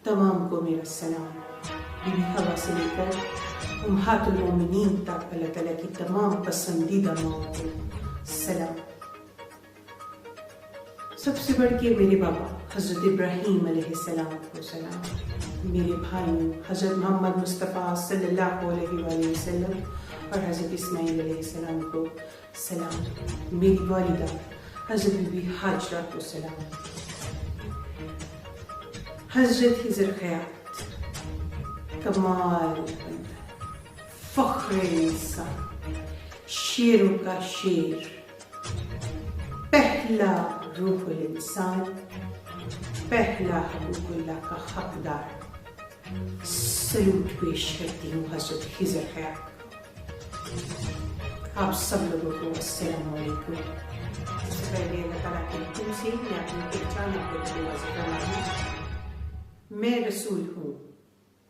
तमाम को मेरा सलाम। बीबी हवा से लेकर उम्महातुल मोमिनीन तक अल्लाह ताला की तमाम पसंदीदा माओं को सलाम। सबसे बढ़ के मेरे बाबा हज़रत इब्राहीम अलैहिस्सलाम को सलाम। मेरे भाइयों हज़रत मोहम्मद मुस्तफ़ा सल्लल्लाहु अलैहि वसल्लम और हज़रत इस्माईल अलैहिस्सलाम को सलाम। मेरी वालिदा हज़रत बीबी हाजरा को सलाम। हज़रत हिजर ख़यात कमाल फ़ख्र इंसान, शेरों का शेर, पहला रूहुल इंसान, पहला हकूक़ुल्लाह का हकदार। सलूट पेश करती हूँ हज़रत हिजर ख़यात। आप सब लोगों को अस्सलामु अलैकुम। सबसे पहले अल्लाह ताला के हुक्म से मैं अपनी पहचान आपको वाज़ेह करवाऊँ। मैं रसूल हूँ।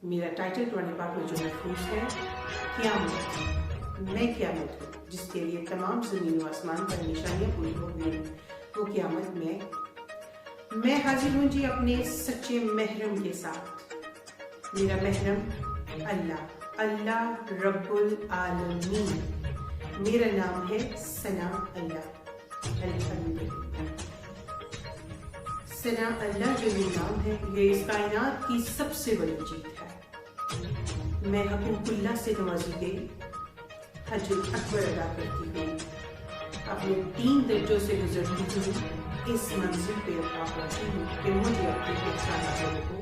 मेरा टाइटल कुरान पाक में जो महफूज है, क़यामत। मैं क़यामत हूँ जिसके लिए तमाम ज़मीन व आसमान पर निशानियाँ पूरी हो गई। वो क़यामत में मैं हाजिर हूँ जी अपने सच्चे महरम के साथ। मेरा महरम अल्लाह, अल्लाह रब्बुल आलमीन। मेरा नाम है सना अल्लाह। अल्हम्दुलिल्लाह। सना अल्लाह जो ये नाम है, ये इस कायनात की सबसे बड़ी जीत है। मैं हकूक़ुल्लाह से नवाजी गई, हज्जुल अकबर अदा करती हूँ, अपने 3 दर्जों से गुजरती हूँ, इस मंजिल पे पहुँची हूँ कि मुझे अपनी पहचान लोगों को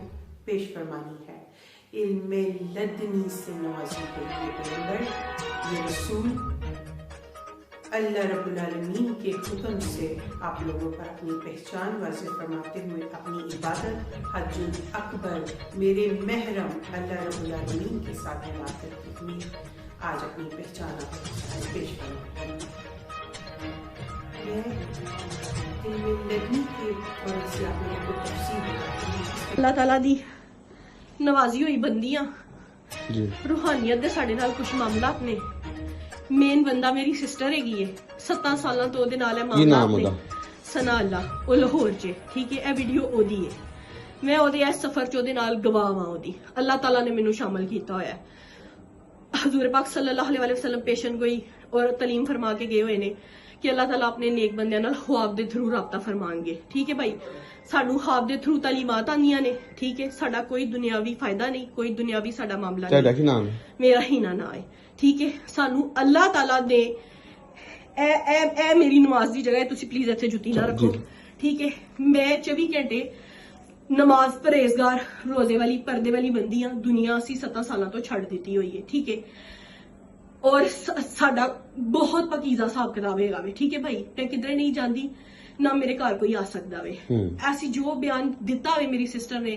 पेश फरमानी है। इल्मे लदनी से नवाजी गई ये पैगंबर, ये रसूल, अल्लाह रब्बुल आलमीन के हुक्म से आप लोगों पर अपनी पहचान वाज़ेह फरमाते हुए अपनी इबादत हज्जुल अकबर मेरे महरम अल्लाह रब्बुल आलमीन के साथ अदा करती हुई आज अपनी पहचान आपको पेश फरमाती हूँ। मैं इल्मे लदनी के थोड़ी सी आप लोगों को तफसील बताती हूँ। अल्लाह ताला दी नवाजी हुई बंदियां रूहानियत दे साडे नाल कुछ मामलात ने। मेन बंदा मेरी सिस्टर हैगी है, 7 साल तो ओदे नाल है मामलात ने। सना अल्लाह ओ लाहौर च, ठीक है। ए वीडियो ओदी है, मैं ओदे इस सफर च ओदे नाल गवाह हां। ओदी अल्लाह ताला ने मैनू शामिल कीता होया है। हजूर पाक सल्लल्लाहु अलैहि वसल्लम पेशन गोई और तलीम फरमा के गए हुए ने कि अल्लाह ताला अपने नेक बंदियां नाल ख्वाब दे थ्रू राबता फरमाएंगे, ठीक है भाई। सानू ख्वाब दे थ्रू तालीमात आंदियां ने, ठीक है। साडा कोई दुनियावी फायदा नहीं, कोई दुनियावी साडा मामला नहीं। मेरा ही ना है, ठीक है। सानू अल्लाह ताला दे ए मेरी नमाज दी जगह है, तुसी प्लीज इत्थे जुत्ती ना रखो, ठीक है। मैं 24 घंटे नमाज परहेजगार रोजे वाली पर्दे वाली बंदी हां। दुनिया असी 7 साल तो छड़ दी हुई है, ठीक है। और साडा बहुत पकीजा हिसाब किताब है, ठीक है भाई। मैं किधरे नहीं जाती, ना मेरे घर कोई आ सकता वे। ऐसी जो बयान दिता वे मेरी सिस्टर ने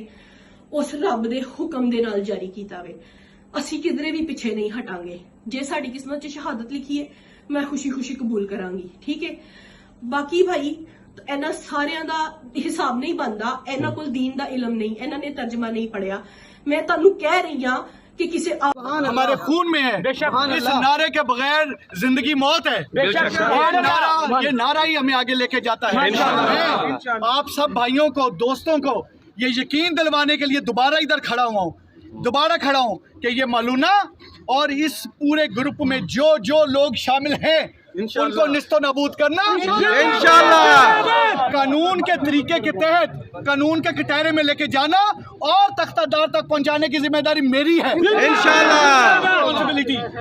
उस रब दे हुक्म दे नाल जारी कीता वे। असी किधरे भी पिछे नहीं हटांगे। जे साडी किस्मत च शहादत लिखी है, मैं खुशी खुशी कबूल करांगी, ठीक है। बाकी भाई इन्हां सारियां दा हिसाब नहीं बनदा, इन्हां कोल दीन दा इलम नहीं, इन्हां ने तर्जमा नहीं पढ़िया। मैं तुहानू कह रही हां कि किसी हमारे खून में है। इस नारे के बगैर जिंदगी मौत है। ये नारा ही हमें आगे लेके जाता है। आप सब भाइयों को, दोस्तों को ये यकीन दिलवाने के लिए दोबारा इधर खड़ा हुआ हूँ कि ये मलूना और इस पूरे ग्रुप में जो जो लोग शामिल हैं उनको निस्तो नाबूद करना इंशाअल्लाह, कानून के तरीके के तहत कानून के कटहरे में लेके जाना और तख्तादार तक पहुंचाने की जिम्मेदारी मेरी है इंशाअल्लाह।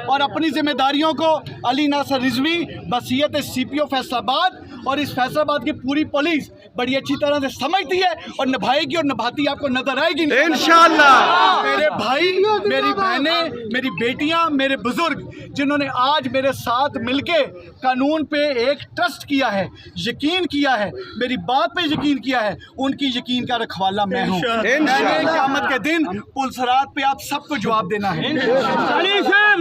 और अपनी जिम्मेदारियों को अली नासर रिजवी, बसीयत CPO फैसलाबाद और इस फैसलाबाद की पूरी पुलिस बड़ी अच्छी तरह से समझती है और निभाएगी और निभाती आपको नजर आएगी इंशाअल्लाह। मेरे भाई, मेरी बहनें, मेरी बेटियां, मेरे बुजुर्ग जिन्होंने आज मेरे साथ मिलके कानून पे एक ट्रस्ट किया है, यकीन किया है, मेरी बात पे यकीन किया है, उनकी यकीन का रखवाला मैं हूँ। क़यामत के दिन पुलसरात पे आप सबको जवाब देना है इंशाअल्लाह।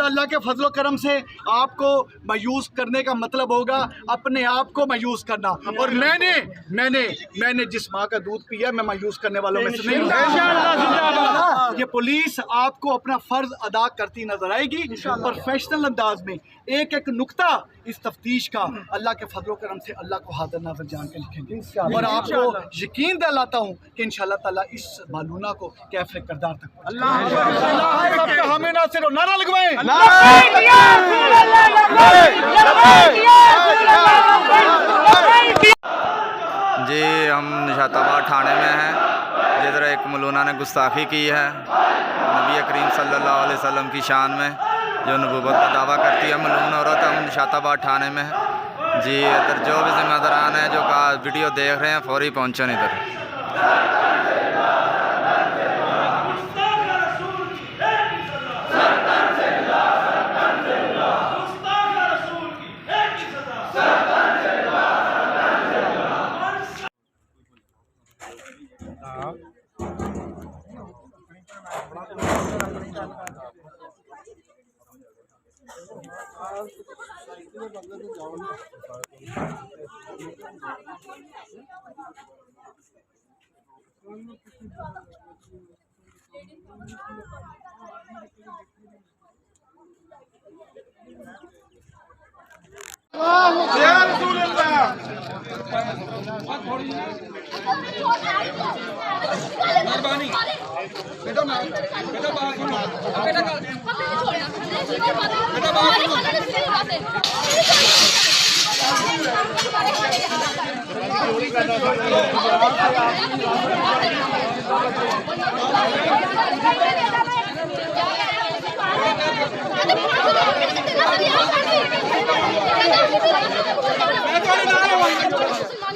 अल्लाह के फजलो करम से आपको मायूस करने का मतलब होगा अपने आप को मायूस करना। और मैंने जिस माँ का दूध पिया मैं मायूस करने वालों में से नहीं हूँ। ये पुलिस आपको अपना फर्ज अदा करती नजर आएगी प्रोफेशनल अंदाज में। एक एक नुक्ता इस तफ्तीश का अल्लाह के फजल करम से अल्लाह को हाजिर नाज़र जान के लिखेंगे और आपको यकीन दिलाता हूँ कि इंशाअल्लाह ताला इस मालूना को कैफे करदार तक हमें ना सिर्फ नारा लगवाएं। जी हम निशाताबाद थाने में हैं, जिधर एक मलूना ने गुस्ताखी की है नबी करीम सल्लल्लाहु अलैहि वसल्लम की शान में, जो नबूवत का दावा करती है मलून औरत। हम निशाताबाद थाने में हैं जी। इधर जो भी जिम्मेदारान हैं जो का वीडियो देख रहे हैं फौरी पहुँचन इधर।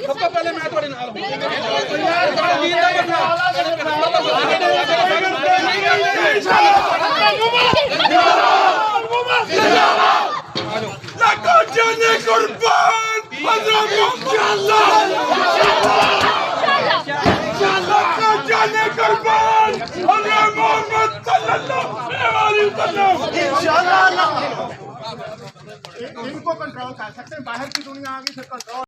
सबसे पहले मैं थोड़े नाल इनको कंट्रोल कर सकते हैं, बाहर की दुनिया आगे से कंट्रोल